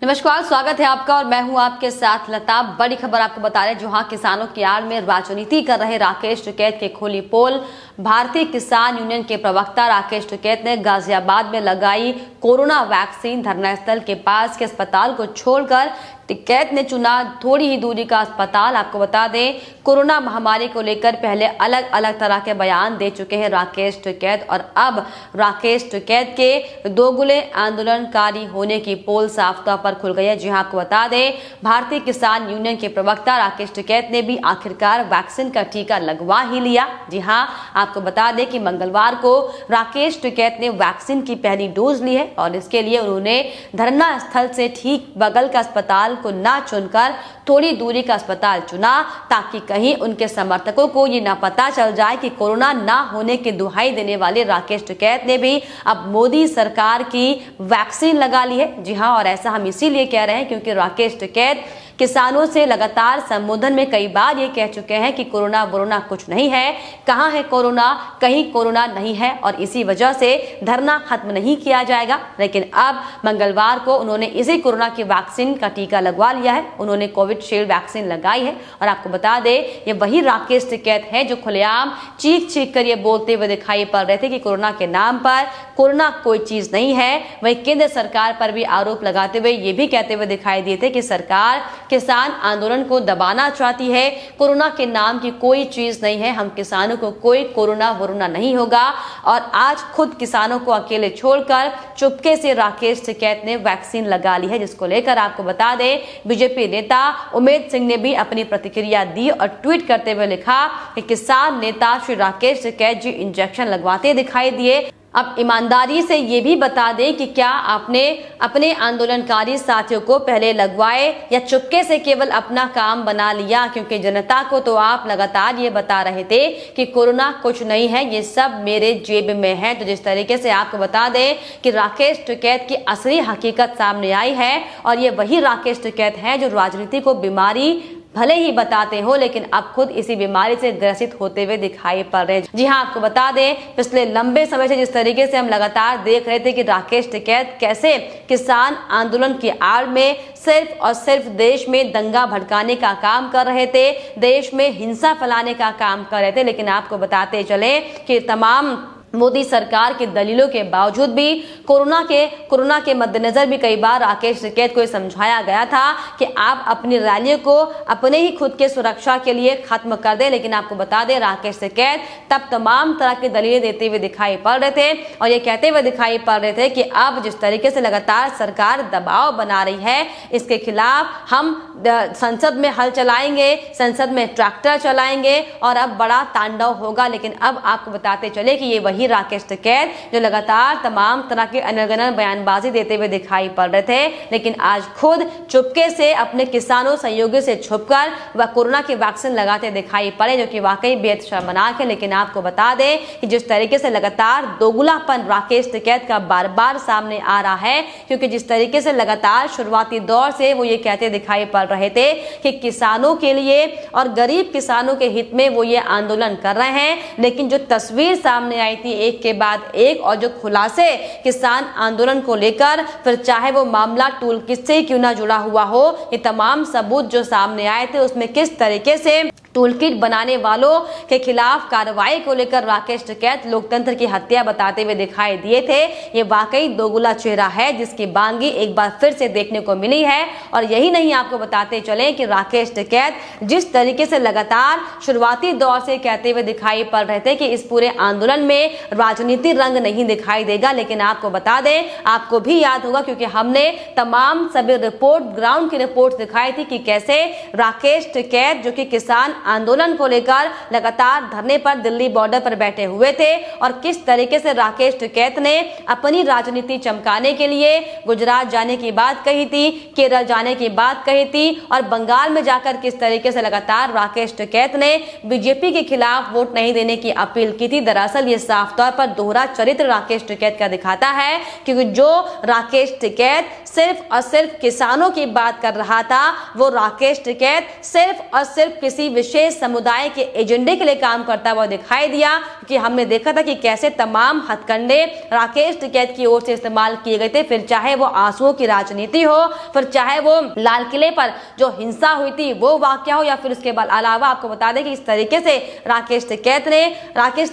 नमस्कार, स्वागत है आपका और मैं हूं आपके साथ लता। बड़ी खबर आपको बता रहे हैं, जहां किसानों की आड़ में राजनीति कर रहे राकेश टिकैत की खोली पोल। भारतीय किसान यूनियन के प्रवक्ता राकेश टिकैत ने गाजियाबाद में लगाई कोरोना वैक्सीन धरना स्थल के पास के अस्पताल को छोड़कर टिकैत ने चुना थोड़ी ही दूरी का अस्पताल। आपको बता दें, कोरोना महामारी को लेकर पहले अलग अलग तरह के बयान दे चुके हैं राकेश टिकैत, और अब राकेश टिकैत के दोगुले आंदोलनकारी होने की पोल साफ तौर पर खुल गई है। जी हां, आपको बता दें, भारतीय किसान यूनियन के प्रवक्ता राकेश टिकैत ने भी आखिरकार वैक्सीन का टीका लगवा ही लिया। जी हां, आपको बता दें कि मंगलवार को राकेश टिकैत ने वैक्सीन की पहली डोज ली है और इसके लिए उन्होंने धरना स्थल से ठीक बगल का अस्पताल को ना चुनकर थोड़ी दूरी का अस्पताल चुना, ताकि कहीं उनके समर्थकों को ये ना पता चल जाए कि कोरोना ना होने की दुहाई देने वाले राकेश टिकैत ने भी अब मोदी सरकार की वैक्सीन लगा ली है। जी हां, और ऐसा हम इसीलिए कह रहे हैं क्योंकि राकेश टिकैत किसानों से लगातार संबोधन में कई बार ये कह चुके हैं कि कोरोना वोरोना कुछ नहीं है, कहां है कोरोना, कहीं कोरोना नहीं है, और इसी वजह से धरना खत्म नहीं किया जाएगा। लेकिन अब मंगलवार को उन्होंने इसी कोरोना की वैक्सीन का टीका लगवा लिया है। उन्होंने कोविशील्ड वैक्सीन लगाई है। और आपको बता दें, ये वही राकेश टिकैत है जो खुलेआम चीख चीख कर ये बोलते हुए दिखाई पड़ रहे थे कि कोरोना के नाम पर कोरोना कोई चीज नहीं है। वही केंद्र सरकार पर भी आरोप लगाते हुए ये भी कहते हुए दिखाई दिए थे कि सरकार किसान आंदोलन को दबाना चाहती है, कोरोना के नाम की कोई चीज नहीं है, हम किसानों को कोई कोरोना वोरोना नहीं होगा। और आज खुद किसानों को अकेले छोड़कर चुपके से राकेश टिकैत ने वैक्सीन लगा ली है, जिसको लेकर आपको बता दें, बीजेपी नेता उमेद सिंह ने भी अपनी प्रतिक्रिया दी और ट्वीट करते हुए लिखा कि किसान नेता श्री राकेश टिकैत जी इंजेक्शन लगवाते दिखाई दिए। अब ईमानदारी से ये भी बता दें कि क्या आपने अपने आंदोलनकारी साथियों को पहले लगवाए या चुपके से केवल अपना काम बना लिया, क्योंकि जनता को तो आप लगातार ये बता रहे थे कि कोरोना कुछ नहीं है, ये सब मेरे जेब में है। तो जिस तरीके से आपको बता दें कि राकेश टिकैत की असली हकीकत सामने आई है, और ये वही राकेश टिकैत है जो राजनीति को बीमारी भले ही बताते हो लेकिन अब खुद इसी बीमारी से ग्रसित होते हुए दिखाई पड़ रहे हैं। जी हां, आपको बता दें, पिछले लंबे समय से जिस तरीके से हम लगातार देख रहे थे कि राकेश टिकैत कैसे किसान आंदोलन की आड़ में सिर्फ और सिर्फ देश में दंगा भड़काने का काम कर रहे थे, देश में हिंसा फैलाने का काम कर रहे थे। लेकिन आपको बताते चले कि तमाम मोदी सरकार की दलीलों के बावजूद भी कोरोना के मद्देनजर भी कई बार राकेश टिकैत को समझाया गया था कि आप अपनी रैलियों को अपने ही खुद के सुरक्षा के लिए खत्म कर दें। लेकिन आपको बता दें, राकेश टिकैत तब तमाम तरह की दलीलें देते हुए दिखाई पड़ रहे थे और ये कहते हुए दिखाई पड़ रहे थे कि अब जिस तरीके से लगातार सरकार दबाव बना रही है, इसके खिलाफ हम संसद में हल चलाएंगे, संसद में ट्रैक्टर चलाएंगे और अब बड़ा तांडव होगा। लेकिन अब आपको बताते चले कि ये वही राकेश टिकैत जो लगातार तमाम तरह के अनगनन बयानबाजी देते हुए दिखाई पड़ रहे थे, लेकिन आज खुद चुपके से अपने किसानों सहयोगियों से छुपकर वह कोरोना की वैक्सीन लगाते दिखाई पड़े, जो कि वाकई बेहद शर्मनाक है। लेकिन आपको बता दें कि जिस तरीके से लगातार दोगुलापन राकेश टिकैत का बार बार सामने आ रहा है, क्योंकि जिस तरीके से लगातार शुरुआती दौर से वो ये कहते दिखाई पड़ रहे थे कि किसानों के लिए और गरीब किसानों के हित में वो ये आंदोलन कर रहे हैं, लेकिन जो तस्वीर सामने आई थी एक के बाद एक और जो खुलासे किसान आंदोलन को लेकर, फिर चाहे वो मामला टूल किट से क्यों ना जुड़ा हुआ हो, ये तमाम सबूत जो सामने आए थे उसमें किस तरीके से टूल किट बनाने वालों के खिलाफ कार्रवाई को लेकर राकेश टिकैत लोकतंत्र की हत्या बताते हुए दिखाई दिए थे। ये वाकई दोगुला चेहरा है जिसकी बांगी एक बार फिर से देखने को मिली है। और यही नहीं, आपको बताते चले कि राकेश टिकैत जिस तरीके से लगातार शुरुआती दौर से कहते हुए दिखाई पड़ रहे थे कि इस पूरे आंदोलन में राजनीति रंग नहीं दिखाई देगा, लेकिन आपको बता दें, आपको भी याद होगा क्योंकि हमने तमाम सभी रिपोर्ट, ग्राउंड की रिपोर्ट दिखाई थी कि कैसे राकेश टिकैत जो कि किसान आंदोलन को लेकर लगातार धरने पर दिल्ली बॉर्डर पर बैठे हुए थे, और किस तरीके से राकेश टिकैत ने अपनी राजनीति चमकाने के लिए गुजरात जाने की बात कही थी, केरल जाने की बात कही थी, और बंगाल में जाकर किस तरीके से लगातार राकेश टिकैत ने बीजेपी के खिलाफ वोट नहीं देने की अपील की थी। दरअसल ये साफ तौर पर दोहरा चरित्र राकेश टिकैत का दिखाता है, क्योंकि जो राकेश टिकैत सिर्फ और सिर्फ किसानों की बात कर रहा था, वो राकेश टिकैत सिर्फ और सिर्फ किसी विशेष विशेष समुदाय के एजेंडे के लिए काम करता हुआ दिखाई दिया, कि हमने देखा था कि कैसे तमाम हथकंडे राकेश टिकैत की ओर से इस्तेमाल किए गए थे, फिर चाहे वो आंसुओं की राजनीति हो, फिर चाहे वो लाल किले पर जो हिंसा हुई थी वो वाकया हो, या फिर उसके अलावा आपको बता दें कि इस तरीके से राकेश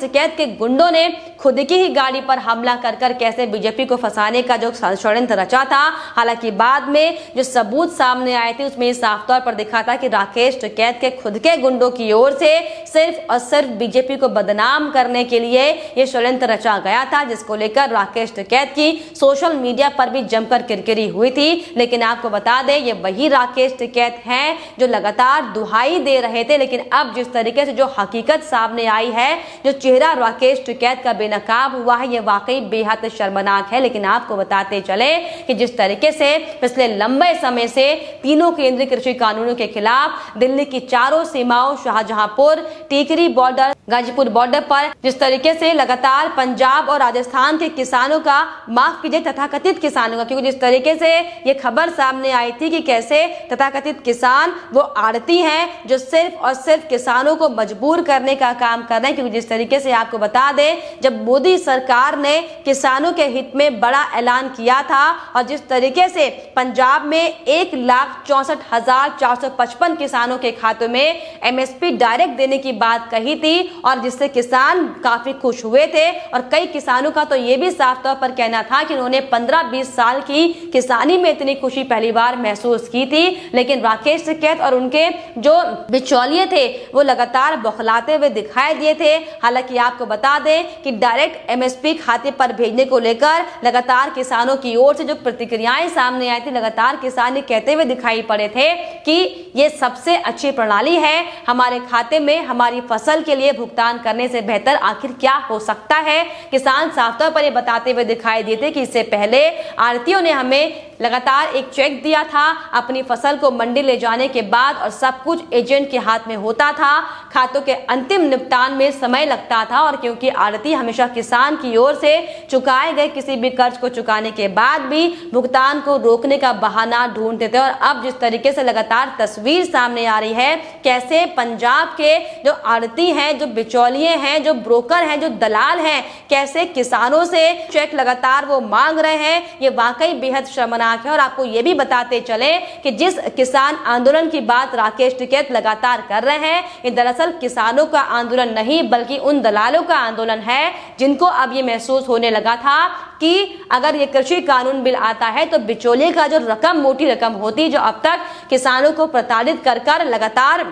टिकैत के गुंडों ने खुद की ही गाड़ी पर हमला कर कर कैसे बीजेपी को फंसाने का जो षड्यंत्र रचा था। हालांकि बाद में जो सबूत सामने आए थे उसमें साफ तौर पर दिखा था कि राकेश टिकैत के खुद के गुंडों की ओर से सिर्फ और सिर्फ बीजेपी को बदनाम करने के लिए यह षड्यंत्र रचा गया था, जिसको लेकर राकेश टिकैत की सोशल मीडिया पर भी जमकर किरकिरी हुई थी। लेकिन आपको बता दें ये वही राकेश टिकैत हैं जो लगातार दुहाई दे रहे थे, लेकिन अब जिस तरीके से जो हकीकत सामने आई है, जो चेहरा राकेश टिकैत का बेनकाब हुआ है, ये वाकई बेहद शर्मनाक है। लेकिन आपको बताते चले कि जिस तरीके से पिछले लंबे समय से तीनों केंद्रीय कृषि कानूनों के खिलाफ दिल्ली की चारों सीमाओं शाहजहांपुर, टीकरी बॉर्डर, गाजीपुर बॉर्डर पर जिस तरीके से लगातार पंजाब और राजस्थान के किसानों का, माफ कीजिए तथाकथित किसानों का, क्योंकि जिस तरीके से ये खबर सामने आई थी कि कैसे तथाकथित किसान वो आड़ती हैं जो सिर्फ और सिर्फ किसानों को मजबूर करने का काम कर रहे हैं। क्योंकि जिस तरीके से आपको बता दें जब मोदी सरकार ने किसानों के हित में बड़ा ऐलान किया था और जिस तरीके से पंजाब में 1,64,455 किसानों के खातों में एमएसपी डायरेक्ट देने की बात कही थी और जिससे किसान काफी खुश हुए थे। और कई किसानों का तो ये भी साफ तौर पर कहना था कि उन्होंने 15-20 साल की किसानी में इतनी खुशी पहली बार महसूस की थी। लेकिन राकेश टिकैत और उनके जो बिचौलिए थे वो लगातार बौखलाते हुए दिखाई दिए थे। हालांकि आपको बता दें कि डायरेक्ट एमएसपी खाते पर भेजने को लेकर लगातार किसानों की ओर से जो प्रतिक्रियाएं सामने आई थी, लगातार किसान कहते हुए दिखाई पड़े थे कि ये सबसे अच्छी प्रणाली है, हमारे खाते में हमारी फसल के लिए भुगतान करने से बेहतर आखिर क्या हो सकता है। किसान साफ तौर पर ये बताते हुए दिखाई दिए थे कि इससे पहले आढ़तियों ने हमें लगातार एक चेक दिया था अपनी फसल को मंडी ले जाने के बाद और सब कुछ एजेंट के हाथ में होता था, खातों के अंतिम निपटान में समय लगता था। और क्योंकि आढ़ती हमेशा किसान की ओर से चुकाए गए किसी भी कर्ज को चुकाने के बाद भी भुगतान को रोकने का बहाना ढूंढते थे। और अब जिस तरीके से लगातार तस्वीर सामने आ रही है कैसे पंजाब के जो आढ़ती हैं, जो बिचौलिए हैं, जो ब्रोकर हैं, जो दलाल हैं, कैसे किसानों से चेक लगातार वो मांग रहे हैं, ये वाकई बेहद शर्मनाक है। और आपको ये भी बताते चले कि जिस किसान आंदोलन की बात राकेश टिकैत लगातार कर रहे हैं, ये दरअसल किसानों का आंदोलन नहीं बल्कि उन दलालों का आंदोलन है जिनको अब ये महसूस होने लगा था कि अगर ये कृषि कानून बिल आता है तो बिचौलिए का जो रकम, मोटी रकम होती जो अब तक किसानों को प्रताड़ित कर कर लगातार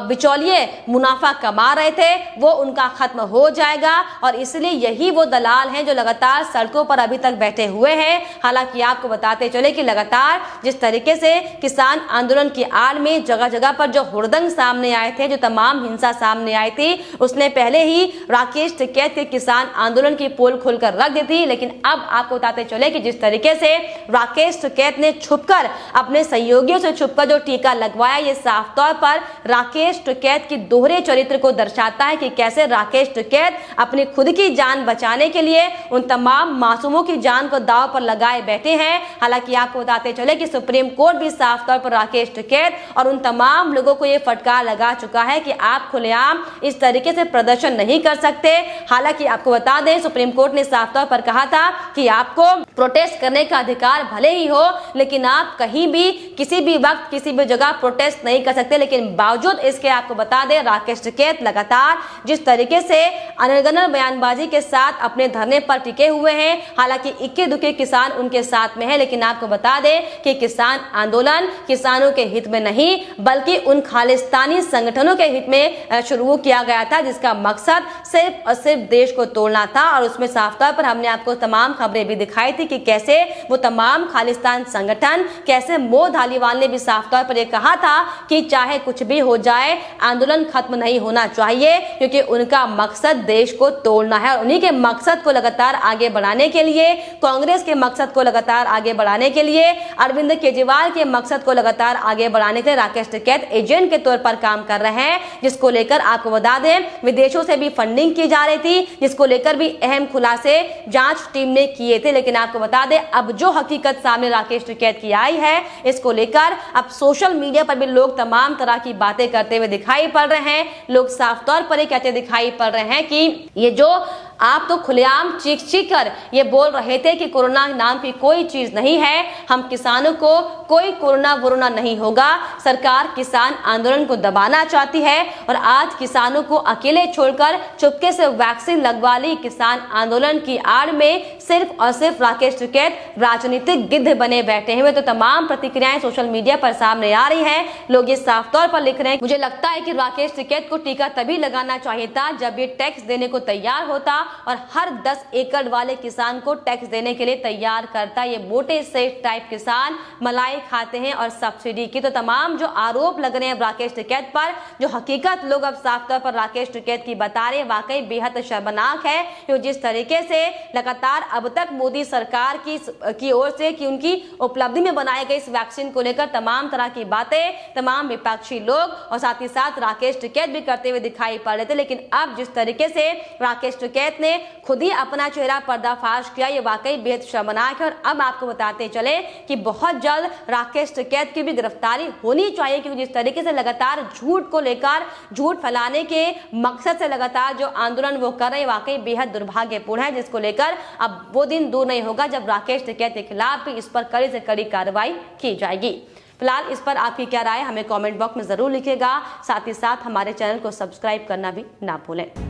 बिचौलिए मुनाफा कमा रहे थे, वो उनका खत्म हो जाएगा। और इसलिए यही वो दलाल हैं जो लगातार सड़कों पर अभी तक बैठे हुए हैं। हालांकि आपको बताते चले कि लगातार जिस तरीके से किसान आंदोलन की आड़ में जगह जगह पर जो हुड़दंग सामने आए थे, जो तमाम हिंसा सामने आई थी, उसने पहले ही राकेश टिकैत के किसान आंदोलन की पोल खोलकर रख दी थी। लेकिन अब आपको बताते चले कि जिस तरीके से राकेश टिकैत ने छुपकर अपने सहयोगियों से छुपकर जो टीका लगवाया, ये साफ तौर पर राकेश टिकैत की दोहरे चरित्र को दर्शाता है कि कैसे राकेश टिकैत अपनी खुद की जान बचाने के लिए उन तमाम मासूमों की जान को दांव पर लगाए बैठे हैं। हालांकि आपको बताते चले कि सुप्रीम कोर्ट भी साफ तौर पर राकेश टिकैत और उन तमाम लोगों को यह फटकार लगा चुका है कि आप खुलेआम इस तरीके से प्रदर्शन नहीं कर सकते। हालांकि आपको बता दें सुप्रीम कोर्ट ने साफ तौर पर कहा था कि आपको प्रोटेस्ट करने का अधिकार भले ही हो, लेकिन आप कहीं भी किसी भी वक्त किसी भी जगह प्रोटेस्ट नहीं कर सकते। लेकिन बावजूद इसके आपको बता दें राकेश टिकैत लगातार जिस तरीके से अनर्गल बयानबाजी के साथ अपने धरने पर टिके हुए हैं। हालांकि इक्के दुक्के किसान उनके साथ में है, लेकिन आपको बता दें कि किसान आंदोलन किसानों के हित में नहीं बल्कि उन खालिस्तानी संगठनों के हित में शुरू किया गया था, जिसका मकसद सिर्फ और सिर्फ देश को तोड़ना था। और उसमें साफ तौर पर हमने आपको तमाम खबरें भी दिखाई थी कि कैसे वो तमाम खालिस्तान संगठन, कैसे मो धालीवाल ने भी साफ तौर पर यह कहा था कि चाहे कुछ भी हो जाए आंदोलन खत्म नहीं होना चाहिए, क्योंकि उनका मकसद देश को तोड़ना है। और उन्हीं के मकसद को लगातार आगे बढ़ाने के लिए, कांग्रेस के मकसद को लगातार आगे बढ़ाने के लिए, अरविंद केजरीवाल के मकसद को लगातार आगे बढ़ाने के लिए राकेश टिकैत एजेंट के तौर पर काम कर रहे हैं, जिसको लेकर आपको बता दें विदेशों से भी फंडिंग की जा रही थी, जिसको लेकर भी अहम खुलासे जांच टीम ने किए थे। लेकिन आपको बता दें, अब जो हकीकत सामने राकेश टिकैत की आई है, इसको लेकर अब सोशल मीडिया पर भी लोग तमाम तरह की बातें करते हुए दिखाई पड़ रहे हैं। लोग साफ तौर पर ये कहते दिखाई पड़ रहे हैं कि ये जो आप तो खुलेआम चीख चीख कर ये बोल रहे थे कि कोरोना नाम की कोई चीज नहीं है, हम किसानों को कोई कोरोना वोरोना नहीं होगा, सरकार किसान आंदोलन को दबाना चाहती है और आज किसानों को अकेले छोड़कर चुपके से वैक्सीन लगवा ली। किसान आंदोलन की आड़ में सिर्फ और सिर्फ राकेश टिकैत राजनीतिक गिद्ध बने बैठे हुए। तो तमाम प्रतिक्रियाएं सोशल मीडिया पर सामने आ रही हैं। लोग ये साफ तौर पर लिख रहे हैं, मुझे लगता है कि राकेश टिकैत को टीका तभी लगाना चाहिए था जब ये टैक्स देने को तैयार होता और हर 10 एकड़ वाले किसान को टैक्स देने के लिए तैयार करता। ये मोटे सेठ टाइप किसान मलाई खाते हैं और सब्सिडी की। तो तमाम जो आरोप लग रहे हैं राकेश टिकैत पर, जो हकीकत लोग अब साफ तौर पर राकेश टिकैत की बता रहे हैं, वाकई बेहद शर्मनाक है। कि जिस तरीके से लगातार अब तक मोदी सरकार की ओर से कि उनकी उपलब्धि में बनाए गए इस वैक्सीन को लेकर तमाम तरह की बातें तमाम विपक्षी लोग और साथ ही साथ राकेश टिकैत भी करते हुए दिखाई पड़ रहे थे। लेकिन अब जिस तरीके से राकेश टिकैत ने खुद ही अपना चेहरा पर्दाफाश किया, ये वाकई बेहद शर्मनाक है। और अब आपको बताते चले कि बहुत जल्द राकेश टिकैत की भी गिरफ्तारी होनी चाहिए, क्योंकि जिस तरीके से लगातार झूठ को लेकर, झूठ फैलाने के मकसद से लगातार जो आंदोलन वो कर रहे हैं, वाकई बेहद दुर्भाग्यपूर्ण है, जिसको लेकर अब वो दिन दूर नहीं होगा जब राकेश टिकैत के खिलाफ भी इस पर कड़ी से कड़ी कार्रवाई की जाएगी। फिलहाल इस पर आपकी क्या राय, हमें कमेंट बॉक्स में जरूर लिखिएगा। साथ ही साथ हमारे चैनल को सब्सक्राइब करना भी ना भूलें।